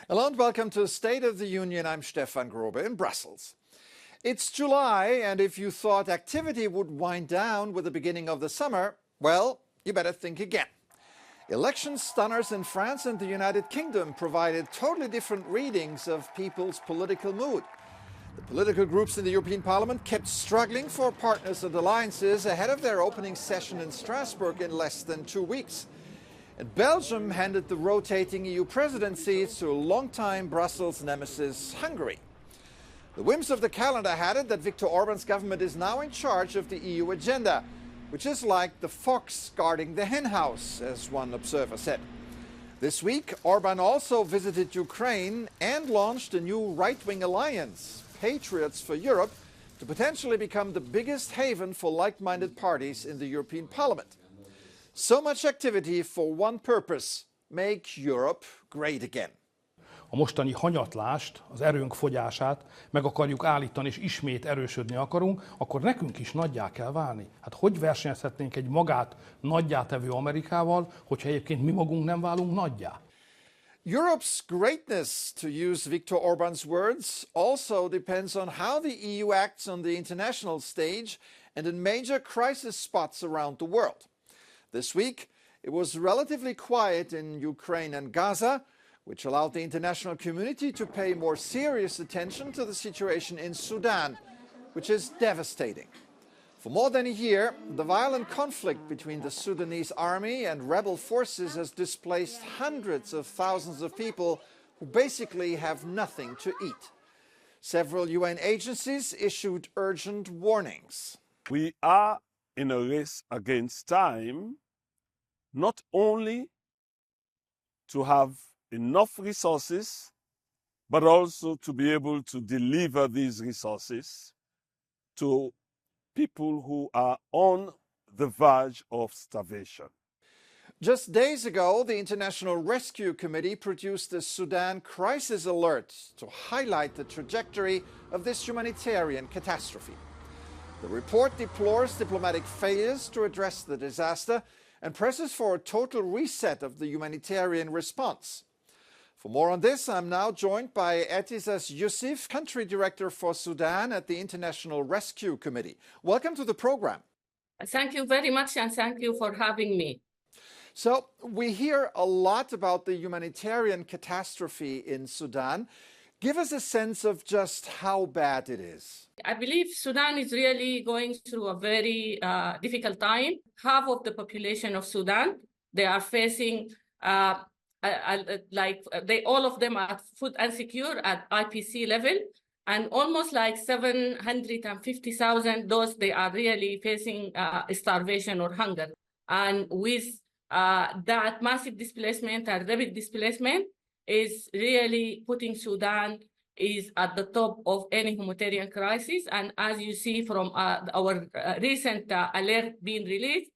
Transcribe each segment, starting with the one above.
Hello and welcome to State of the Union. I'm Stefan Grobe in Brussels. It's July, and if you thought activity would wind down with the beginning of the summer, well, you better think again. Election stunners in France and the United Kingdom provided totally different readings of people's political mood. The political groups in the European Parliament kept struggling for partners and alliances ahead of their opening session in Strasbourg in less than 2 weeks. And Belgium handed the rotating EU presidency to longtime Brussels nemesis Hungary. The whims of the calendar had it that Viktor Orban's government is now in charge of the EU agenda, which is like the fox guarding the henhouse, as one observer said. This week, Orban also visited Ukraine and launched a new right-wing alliance, Patriots for Europe, to potentially become the biggest haven for like-minded parties in the European Parliament. So much activity for one purpose: make Europe great again. A mostani hanyatlást, az erőnk fogyását meg akarjuk állítani, és ismét erősödni akarunk, akkor nekünk is nagyjá kell válni. Hát hogy versenyezhetnénk egy magát nagyjá tevő Amerikával, hogyha egyébként mi magunk nem válunk nagyjá? Europe's greatness, to use Viktor Orban's words, also depends on how the EU acts on the international stage and in major crisis spots around the world. This week, it was relatively quiet in Ukraine and Gaza, which allowed the international community to pay more serious attention to the situation in Sudan, which is devastating. For more than a year, the violent conflict between the Sudanese army and rebel forces has displaced hundreds of thousands of people who basically have nothing to eat. Several UN agencies issued urgent warnings. We are in a race against time, not only to have enough resources, but also to be able to deliver these resources to people who are on the verge of starvation. Just days ago, the International Rescue Committee produced a Sudan crisis alert to highlight the trajectory of this humanitarian catastrophe. The report deplores diplomatic failures to address the disaster and presses for a total reset of the humanitarian response. For more on this, I'm now joined by Etisas Yusuf, Country Director for Sudan at the International Rescue Committee. Welcome to the program. Thank you very much, and thank you for having me. So we hear a lot about the humanitarian catastrophe in Sudan. Give us a sense of just how bad it is. I believe Sudan is really going through a very difficult time. Half of the population of Sudan, they are facing all of them are food insecure at IPC level, and almost like 750,000 those they are really facing starvation or hunger. And with that massive displacement and rapid displacement is really putting Sudan is at the top of any humanitarian crisis. And as you see from our recent alert being released,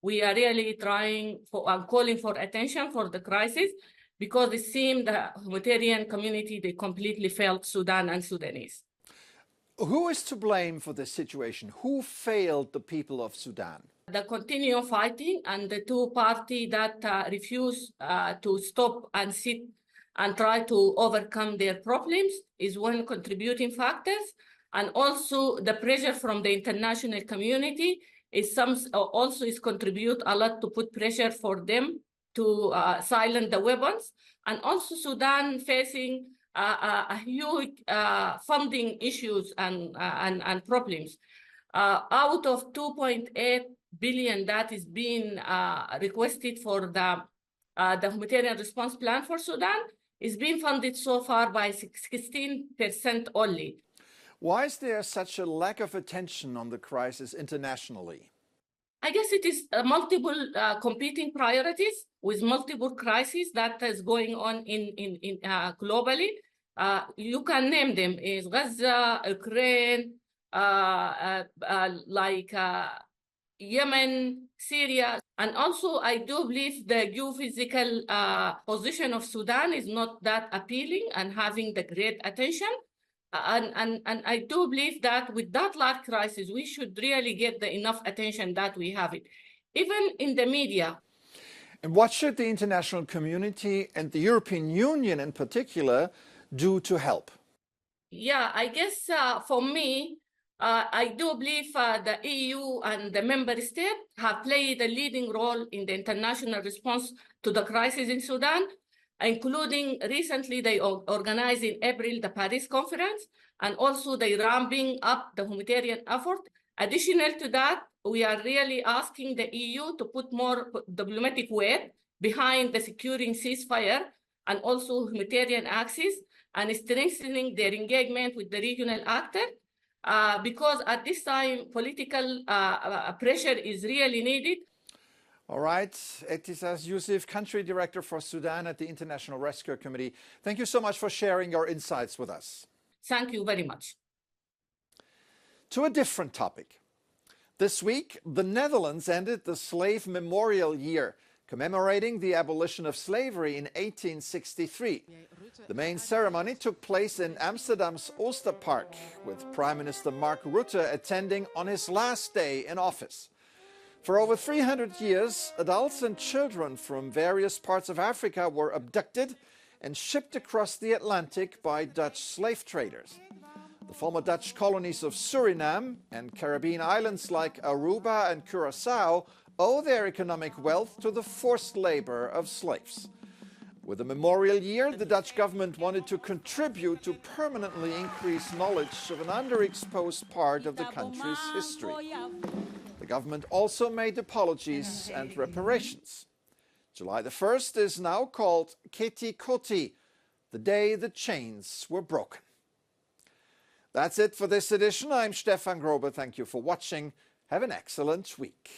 we are really trying for calling for attention for the crisis, because it seemed the humanitarian community, they completely failed Sudan and Sudanese. Who is to blame for this situation? Who failed the people of Sudan? The continued fighting and the two parties that refuse to stop and sit and try to overcome their problems is one contributing factor. And also the pressure from the international community is also contribute a lot to put pressure for them to silence the weapons. And also Sudan facing a huge funding issues and problems. Out of 2.8 billion that is being requested for the humanitarian response plan for Sudan is being funded so far by 16% only. Why is there such a lack of attention on the crisis internationally? I guess it is multiple competing priorities with multiple crises that is going on in globally. You can name them: is Gaza, Ukraine, Yemen, Syria. And also, I do believe the geophysical position of Sudan is not that appealing and having the great attention. And I do believe that with that large crisis, we should really get the enough attention that we have it, even in the media. And what should the international community and the European Union in particular do to help? Yeah, I guess for me, I do believe the EU and the member states have played a leading role in the international response to the crisis in Sudan, including recently they organized in April the Paris conference, and also they ramping up the humanitarian effort. Additional to that, we are really asking the EU to put more diplomatic weight behind the securing ceasefire and also humanitarian access and strengthening their engagement with the regional actors, because at this time, political pressure is really needed. All right, Etisas Yusuf, Country Director for Sudan at the International Rescue Committee. Thank you so much for sharing your insights with us. Thank you very much. To a different topic. This week, the Netherlands ended the Slave Memorial Year, commemorating the abolition of slavery in 1863. The main ceremony took place in Amsterdam's Oosterpark, with Prime Minister Mark Rutte attending on his last day in office. For over 300 years, adults and children from various parts of Africa were abducted and shipped across the Atlantic by Dutch slave traders. The former Dutch colonies of Suriname and Caribbean islands like Aruba and Curaçao owe their economic wealth to the forced labor of slaves. With the Memorial Year, the Dutch government wanted to contribute to permanently increase knowledge of an underexposed part of the country's history. The government also made apologies and reparations. July the 1st is now called Keti Koti, the day the chains were broken. That's it for this edition. I'm Stefan Grobe. Thank you for watching. Have an excellent week.